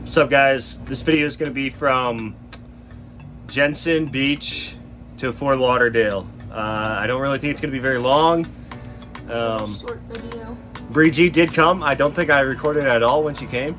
What's up, guys? This video is going to be from Jensen Beach to Fort Lauderdale. I don't really think it's going to be very long. Short video. Bree G did come. I don't think I recorded at all when she came.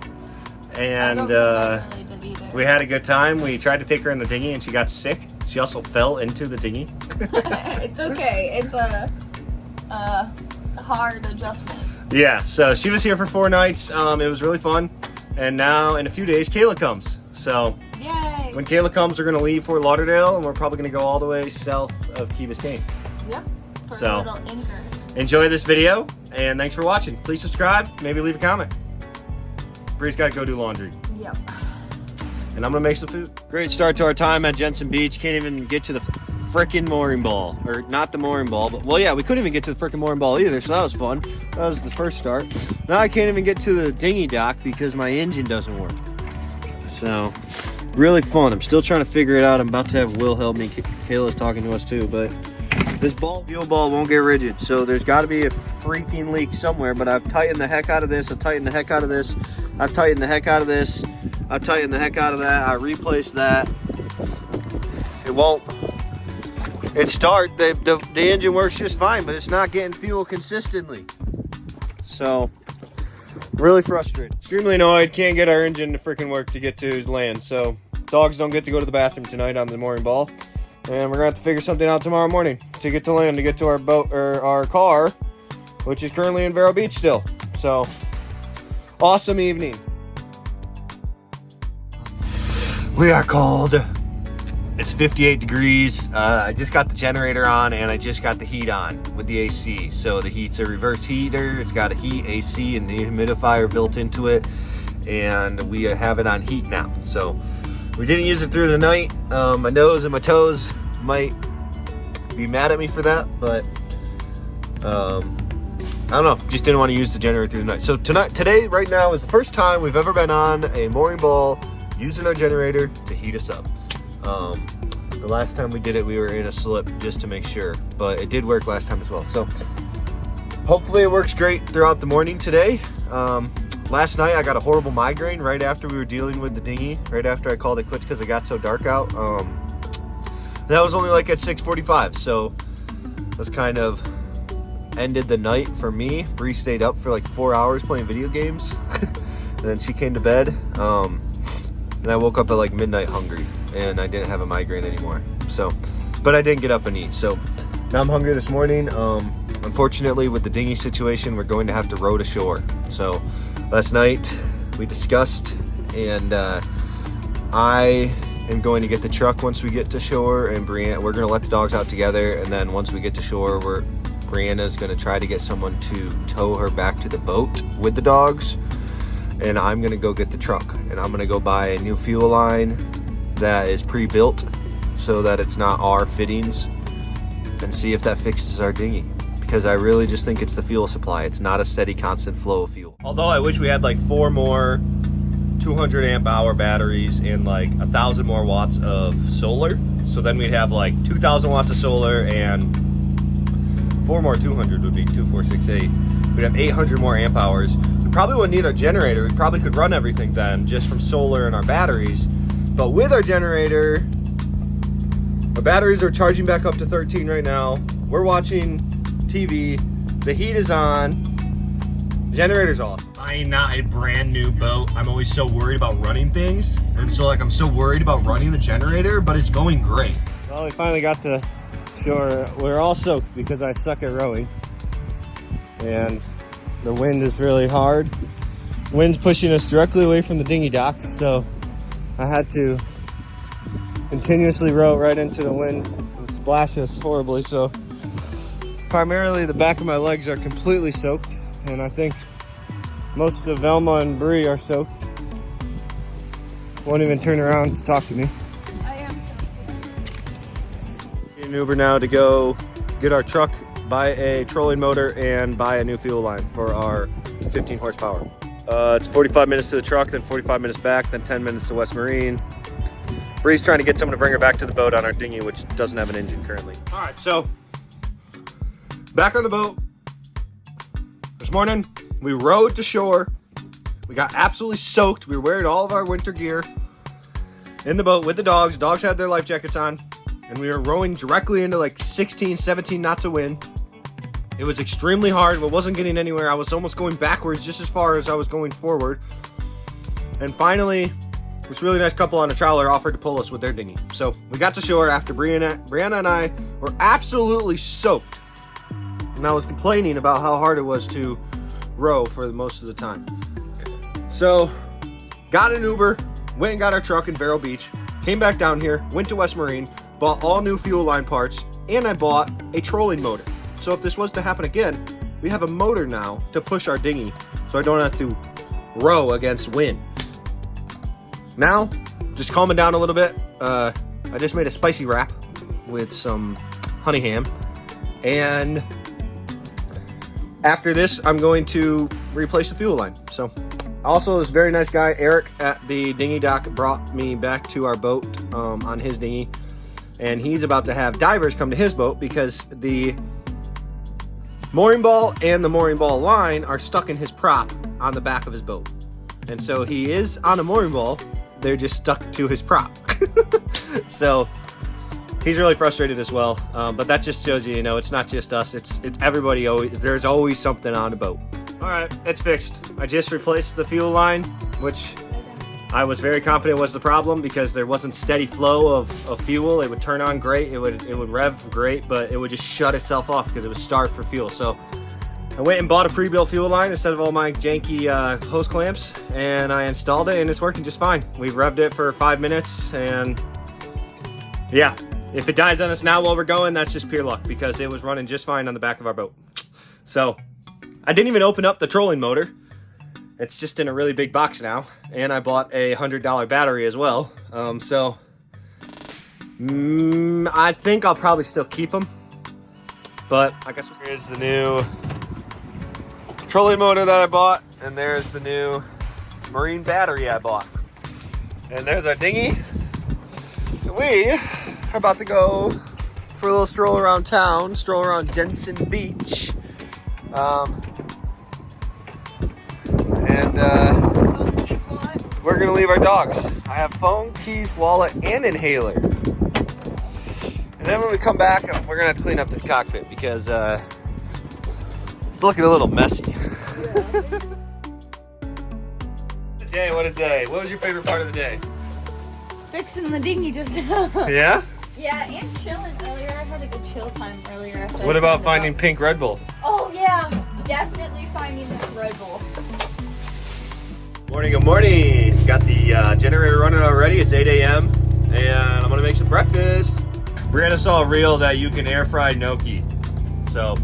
And really did either. we had a good time. We tried to take her in the dinghy and she got sick. She also fell into the dinghy. It's okay. It's a hard adjustment. Yeah, so she was here for 4 nights. It was really fun. And now in a few days, Kayla comes. So Yay! when Kayla comes, we're going to leave Fort Lauderdale and we're probably going to go all the way south of Key Biscayne. Yep. For So, a little anchor. Enjoy this video and thanks for watching. Please subscribe, maybe leave a comment. Bree's got to go do laundry. Yep. And I'm going to make some food. Great start to our time at Jensen Beach. Can't even get to the frickin' mooring ball. Or not the mooring ball, but well, yeah, we couldn't even get to the frickin' mooring ball either, so that was fun. That was the first start. Now I can't even get to the dinghy dock because my engine doesn't work. So, really fun. I'm still trying to figure it out. I'm about to have Will help me. Kayla's talking to us too, but this fuel ball won't get rigid, so there's got to be a freaking leak somewhere. But I've tightened the heck out of this. I've tightened the heck out of this. I've tightened the heck out of this. I've tightened the heck out of that. I replaced that. It won't. It start. The engine works just fine, but it's not getting fuel consistently. So, really frustrated. Extremely annoyed. Can't get our engine to freaking work to get to land. So, dogs don't get to go to the bathroom tonight on the mooring ball. And we're going to have to figure something out tomorrow morning to get to land, to get to our boat, or our car, which is currently in Vero Beach still. So, awesome evening. We are cold. It's 58 degrees. I just got the generator on and I just got the heat on with the AC. So the heat's a reverse heater. It's got a heat, AC, and the humidifier built into it. And we have it on heat now. So we didn't use it through the night. My nose and my toes might be mad at me for that, but I don't know. Just didn't want to use the generator through the night. So today, right now, is the first time we've ever been on a mooring ball using our generator to heat us up. The last time we did it, we were in a slip just to make sure, but it did work last time as well. So hopefully it works great throughout the morning today. Last night I got a horrible migraine right after we were dealing with the dinghy, right after I called it quits because it got so dark out. That was only like at 6:45, so that's kind of ended the night for me. Bree stayed up for like 4 hours playing video games and then she came to bed. And I woke up at like midnight hungry and I didn't have a migraine anymore. So, but I didn't get up and eat. So now I'm hungry this morning. Unfortunately, with the dinghy situation, we're going to have to row to shore. So last night we discussed, and I am going to get the truck once we get to shore, and we're going to let the dogs out together. And then once we get to shore, Brianna's going to try to get someone to tow her back to the boat with the dogs. And I'm gonna go get the truck, and I'm gonna go buy a new fuel line that is pre-built so that it's not our fittings, and see if that fixes our dinghy, because I really just think it's the fuel supply. It's not a steady constant flow of fuel. Although I wish we had like 4 more 200 amp hour batteries and like 1,000 more watts of solar, so then we'd have like 2,000 watts of solar, and 4 more 200 would be 2, 4, 6, 8. We'd have 800 more amp hours. We probably wouldn't need our generator. We probably could run everything then just from solar and our batteries. But with our generator, our batteries are charging back up to 13 right now. We're watching TV. The heat is on. The generator's off. Buying not a brand new boat. I'm always so worried about running things. And so like I'm so worried about running the generator, but it's going great. Well, we finally got to shore. We're all soaked because I suck at rowing. And the wind is really hard. Wind's pushing us directly away from the dinghy dock, so I had to continuously row right into the wind and splash us horribly. So primarily the back of my legs are completely soaked, and I think most of Velma and Bree are soaked. Won't even turn around to talk to me. I am soaked. An Uber now to go get our truck, buy a trolling motor, and buy a new fuel line for our 15 horsepower. It's 45 minutes to the truck, then 45 minutes back, then 10 minutes to West Marine. Bree's trying to get someone to bring her back to the boat on our dinghy, which doesn't have an engine currently. All right, so back on the boat. This morning, we rowed to shore. We got absolutely soaked. We were wearing all of our winter gear in the boat with the dogs. Dogs had their life jackets on, and we were rowing directly into like 16, 17 knots of wind. It was extremely hard, but wasn't getting anywhere. I was almost going backwards just as far as I was going forward. And finally, this really nice couple on a trawler offered to pull us with their dinghy. So we got to shore after Brianna and I were absolutely soaked. And I was complaining about how hard it was to row for most of the time. So, got an Uber, went and got our truck in Vero Beach, came back down here, went to West Marine, bought all new fuel line parts, and I bought a trolling motor. So if this was to happen again, we have a motor now to push our dinghy so I don't have to row against wind. Now, just calming down a little bit, I just made a spicy wrap with some honey ham. And after this, I'm going to replace the fuel line. So, also, this very nice guy, Eric, at the dinghy dock brought me back to our boat on his dinghy. And he's about to have divers come to his boat because the mooring ball and the mooring ball line are stuck in his prop on the back of his boat. And so he is on a mooring ball, they're just stuck to his prop. So he's really frustrated as well. But that just shows you, it's not just us, it's everybody. There's always something on the boat. All right, it's fixed. I just replaced the fuel line, which I was very confident was the problem because there wasn't steady flow of fuel. It would turn on great, it would rev great, but it would just shut itself off because it was starved for fuel. So I went and bought a pre-built fuel line instead of all my janky hose clamps, and I installed it, and it's working just fine. We've revved it for 5 minutes, and yeah, if it dies on us now while we're going, that's just pure luck because it was running just fine on the back of our boat. So I didn't even open up the trolling motor. It's just in a really big box now, and I bought a $100 battery as well. I think I'll probably still keep them, but I guess here's the new trolling motor that I bought, and there's the new marine battery I bought, and there's our dinghy. We are about to go for a little stroll around town, stroll around Jensen Beach. We're gonna leave our dogs. I have phone, keys, wallet, and inhaler. And then when we come back, we're gonna have to clean up this cockpit because it's looking a little messy. Day, what a day. What was your favorite part of the day? Fixing the dinghy just now. Yeah? Yeah, and chilling earlier. I had a good chill time earlier. After What about finding pink Red Bull? Oh yeah, definitely finding this Red Bull. Morning, good morning. Got the generator running already. It's 8 a.m. and I'm gonna make some breakfast. Brianna saw a reel that you can air fry gnocchi. So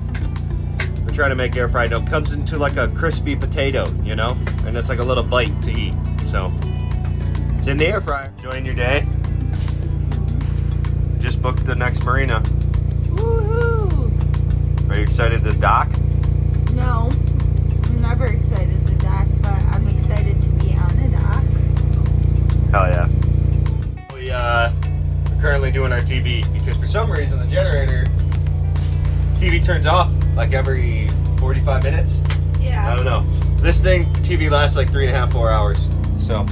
we're trying to make air fried gnocchi. Comes into like a crispy potato, and it's like a little bite to eat. So it's in the air fryer. Enjoying your day? Just booked the next marina. Woohoo! Are you excited to dock? No, I'm never excited to dock, but I'm excited to be on a dock. Hell yeah. We are currently doing our TV because for some reason the generator TV turns off like every 45 minutes. Yeah. I don't know. This thing, TV lasts like 3.5, 4 hours. So,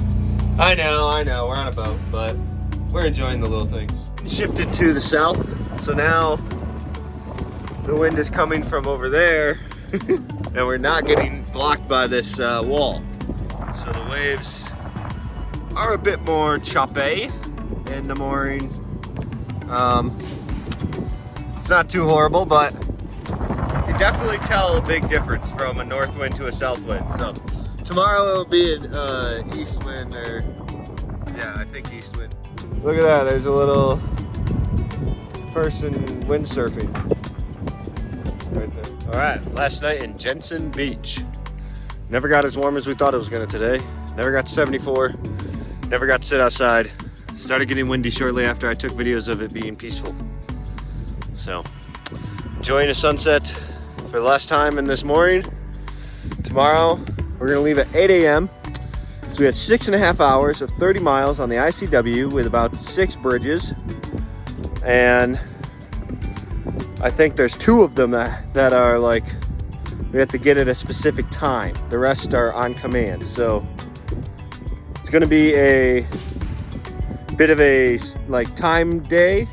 I know, we're on a boat, but we're enjoying the little things. Shifted to the south, so now the wind is coming from over there, and we're not getting blocked by this wall. So the waves are a bit more choppy in the mooring. It's not too horrible, but you definitely tell a big difference from a north wind to a south wind. So tomorrow it'll be an east wind, or yeah, I think east wind. Look at that, there's a little person windsurfing right there. All right, last night in Jensen Beach. Never got as warm as we thought it was gonna today. Never got to 74, never got to sit outside. Started getting windy shortly after I took videos of it being peaceful. So, enjoying a sunset for the last time in this mooring. Tomorrow, we're gonna leave at 8 a.m. So we have 6.5 hours of 30 miles on the ICW with about 6 bridges. And I think there's 2 of them that are like we have to get at a specific time. The rest are on command. So it's gonna be a bit of a like time day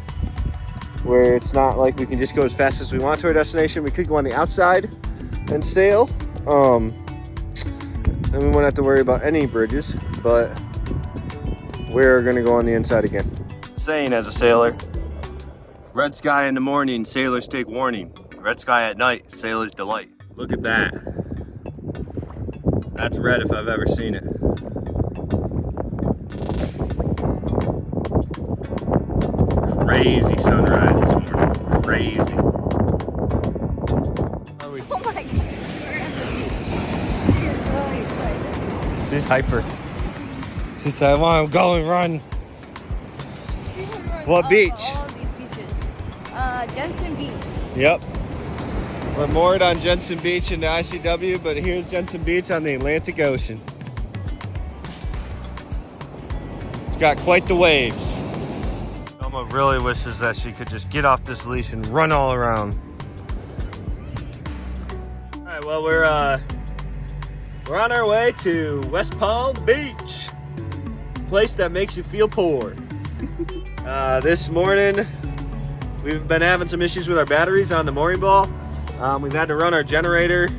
where it's not like we can just go as fast as we want to our destination. We could go on the outside and sail. And we won't have to worry about any bridges, but we're gonna go on the inside again. Saying as a sailor, red sky in the morning, sailors take warning. Red sky at night, sailors delight. Look at that. That's red if I've ever seen it. Crazy sunrise this morning, crazy. Oh my god, we're at the beach. She is really excited. She's hyper. She said, "Come on, go and run." What beach? All of these beaches. Jensen Beach. Yep. We're moored on Jensen Beach in the ICW, but here's Jensen Beach on the Atlantic Ocean. It's got quite the waves. Alma really wishes that she could just get off this leash and run all around. All right, well, we're on our way to West Palm Beach, place that makes you feel poor. This morning, we've been having some issues with our batteries on the mooring ball. We've had to run our generator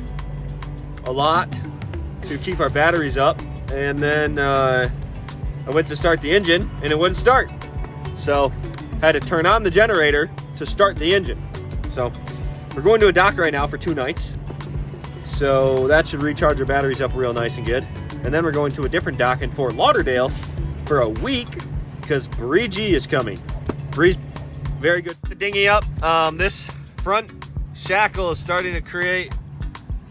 a lot to keep our batteries up. And then I went to start the engine and it wouldn't start. So had to turn on the generator to start the engine. So we're going to a dock right now for 2 nights. So that should recharge our batteries up real nice and good. And then we're going to a different dock in Fort Lauderdale for a week because Bree G is coming. Bree's very good. The dinghy up. This front shackle is starting to create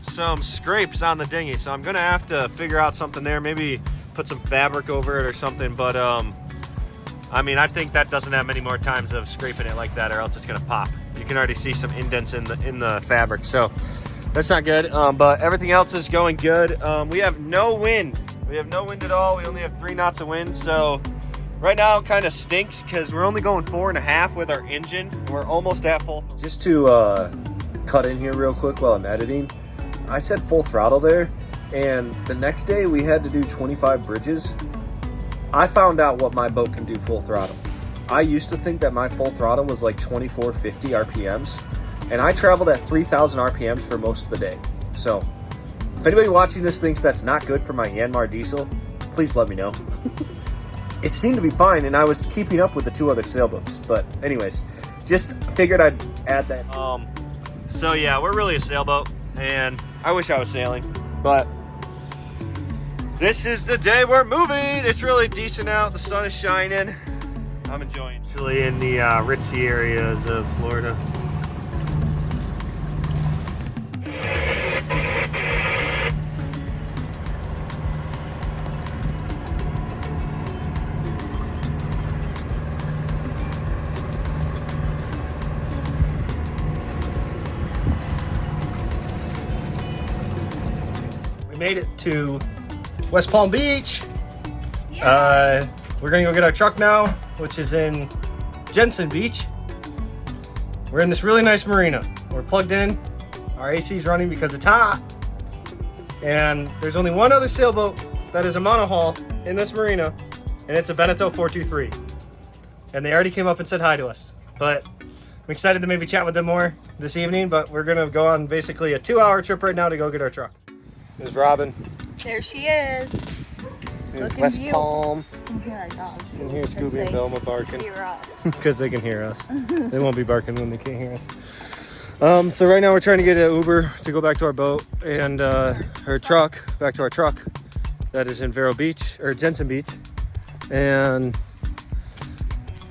some scrapes on the dinghy, so I'm gonna have to figure out something there, maybe put some fabric over it or something. But I mean, I think that doesn't have many more times of scraping it like that, or else it's gonna pop. You can already see some indents in the fabric, so that's not good. But everything else is going good. We have no wind. We have no wind at all. We only have 3 knots of wind, so right now it kind of stinks because we're only going 4.5 with our engine. We're almost at full. Just to cut in here real quick while I'm editing, I said full throttle there, and the next day we had to do 25 bridges. I found out what my boat can do full throttle. I used to think that my full throttle was like 2450 RPMs, and I traveled at 3000 RPMs for most of the day. So if anybody watching this thinks that's not good for my Yanmar diesel, please let me know. It seemed to be fine, and I was keeping up with the 2 other sailboats. But anyways, just figured I'd add that. So yeah, we're really a sailboat, and I wish I was sailing, but this is the day we're moving. It's really decent out. The sun is shining. I'm enjoying it. Actually in the ritzy areas of Florida. Made it to West Palm Beach. Yeah. We're gonna go get our truck now, which is in Jensen Beach. We're in this really nice marina. We're plugged in. Our AC's running because it's hot. And there's only one other sailboat that is a monohull in this marina, and it's a Beneteau 423. And they already came up and said hi to us. But I'm excited to maybe chat with them more this evening, but we're gonna go on basically a 2-hour trip right now to go get our truck. There's Robin. There she is. There's West Palm. You can hear our dogs. You can hear Scooby and Velma barking. Hear us. Because they can hear us. They won't be barking when they can't hear us. So right now we're trying to get an Uber to go back to our boat and her truck, back to our truck that is in Vero Beach, or Jensen Beach. And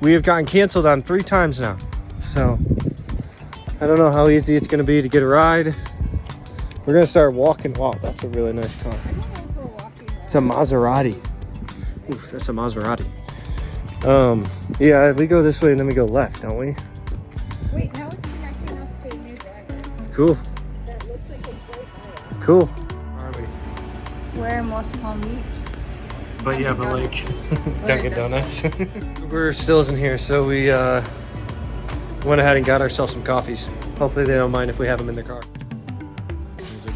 we have gotten canceled on 3 times now. So I don't know how easy it's going to be to get a ride. We're gonna start walking. Wow, that's a really nice car. I don't know if we're walking there. It's a Maserati. Oof, that's a Maserati. Yeah, we go this way and then we go left, don't we? Wait, now it's connecting us to a new driver. Cool. That looks like a great area. Cool. Where are we? We're in West Palm Beach. But yeah, but like Dunkin' Donuts. Uber still isn't here, so we went ahead and got ourselves some coffees. Hopefully they don't mind if we have them in their car. There's a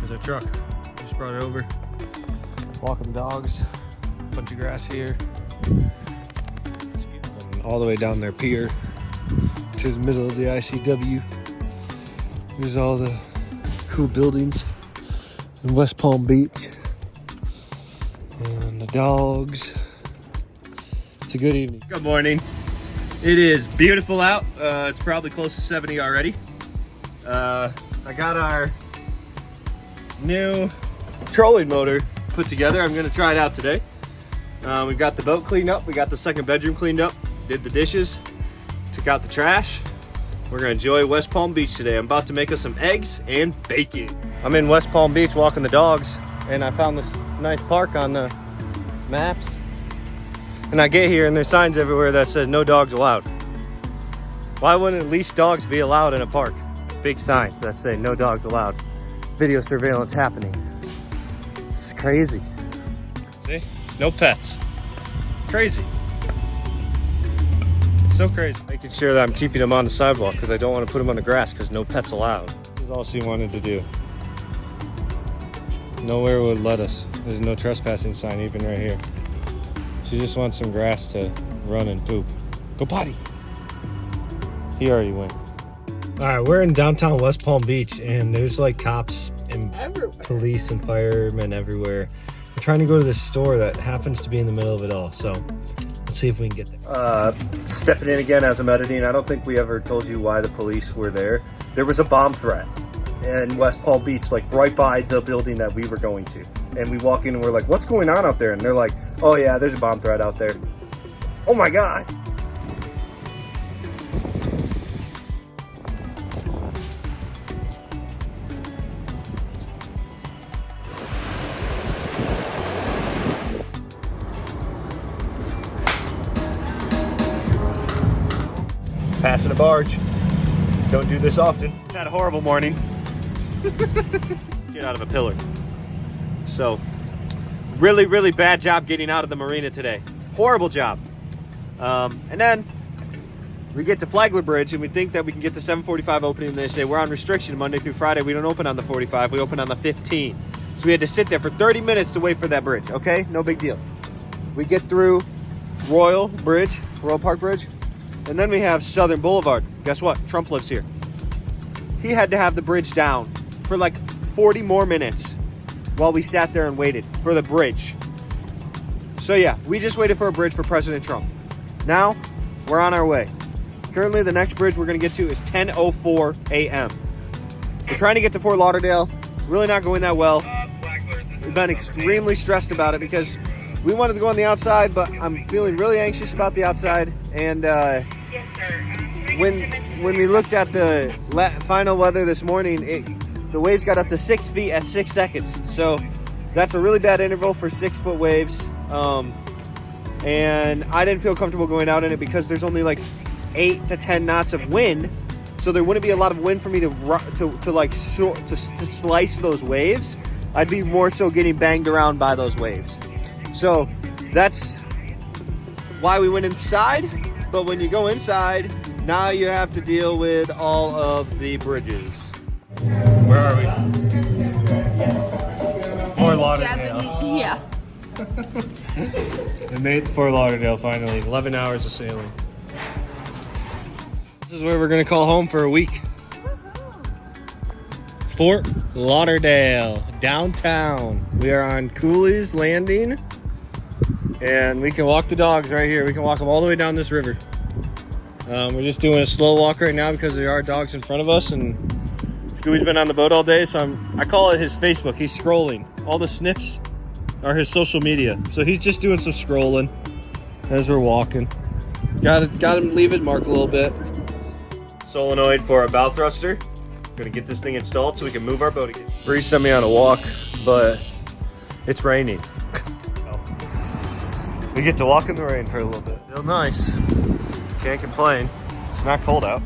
There's our truck. Just brought it over. Walking dogs. Bunch of grass here. And all the way down their pier to the middle of the ICW. There's all the cool buildings in West Palm Beach. And the dogs. It's a good evening. Good morning. It is beautiful out. It's probably close to 70 already. I got our new trolling motor put together. I'm gonna try it out today. We've got the boat cleaned up. We got the second bedroom cleaned up. Did the dishes. Took out the trash. We're gonna enjoy West Palm Beach today. I'm about to make us some eggs and bacon. I'm in West Palm Beach walking the dogs, and I found this nice park on the maps. And I get here and there's signs everywhere that says no dogs allowed. Why wouldn't at least dogs be allowed in a park? Big signs that say no dogs allowed. Video surveillance happening. It's crazy. See? No pets. It's crazy. So crazy. Making sure that I'm keeping them on the sidewalk because I don't want to put them on the grass because no pets allowed. This is all she wanted to do. Nowhere would let us. There's no trespassing sign even right here. She just wants some grass to run and poop. Go potty. He already went. All right, we're in downtown West Palm Beach, and there's like cops and Everywhere. police and firemen everywhere. We're trying to go to this store that happens to be in the middle of it all. So let's see if we can get there. Stepping in again as I'm editing. I don't think we ever told you why the police were there. There was a bomb threat in West Palm Beach, like right by the building that we were going to. And we walk in and we're like, what's going on out there? And they're like, oh yeah, there's a bomb threat out there. Oh my gosh. Passing a barge. Don't do this often. Had a horrible morning. Get out of a pillar. So, really, really bad job getting out of the marina today. Horrible job. And then we get to Flagler Bridge and we think that we can get the 7:45 opening. And they say we're on restriction Monday through Friday. We don't open on the 45. We open on the 15. So we had to sit there for 30 minutes to wait for that bridge. Okay, no big deal. We get through Royal Park Bridge. And then we have Southern Boulevard. Guess what? Trump lives here. He had to have the bridge down for like 40 more minutes while we sat there and waited for the bridge. So yeah, we just waited for a bridge for President Trump. Now, we're on our way. Currently, the next bridge we're gonna get to is 10:04 a.m. We're trying to get to Fort Lauderdale. It's really not going that well. We've been extremely stressed about it because we wanted to go on the outside, but I'm feeling really anxious about the outside. And when we looked at the final weather this morning, the waves got up to 6 feet at 6 seconds. So that's a really bad interval for 6 foot waves. And I didn't feel comfortable going out in it because there's only like 8 to 10 knots of wind. So there wouldn't be a lot of wind for me to slice those waves. I'd be more so getting banged around by those waves. So that's why we went inside. But when you go inside, now you have to deal with all of the bridges. Where are we? Fort Lauderdale. Yeah. We made it to Fort Lauderdale finally. 11 hours of sailing. This is where we're gonna call home for a week. Fort Lauderdale, downtown. We are on Cooley's Landing. And we can walk the dogs right here. We can walk them all the way down this river. We're just doing a slow walk right now because there are dogs in front of us, and Scooby's been on the boat all day, so I call it his Facebook. He's scrolling. All the sniffs are his social media. So he's just doing some scrolling as we're walking. Got him leave it mark a little bit. Solenoid for our bow thruster. Gonna get this thing installed so we can move our boat again. Bree sent me on a walk, but it's raining. We get to walk in the rain for a little bit. Feel nice. Can't complain. It's not cold out.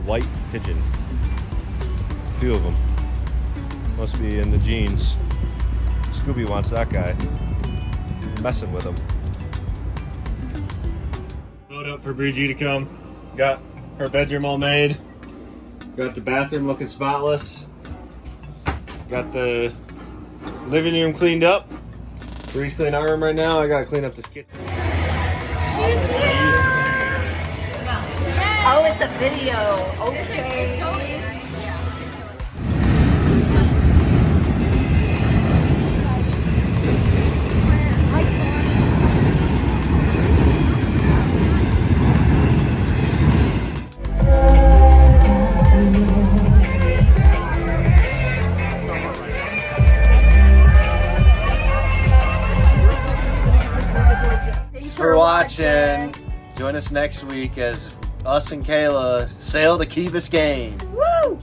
white pigeon. A few of them. Must be in the genes. Scooby wants that guy. Messing with him. Load up for Bridgie to come. Got her bedroom all made. Got the bathroom looking spotless. Got the living room cleaned up. Bree's cleaning our room right now. I gotta clean up this kitchen. She's here! Oh, it's a video. Okay. Thanks for watching. Join us next week as us and Kayla sail to Key Biscayne. Woo!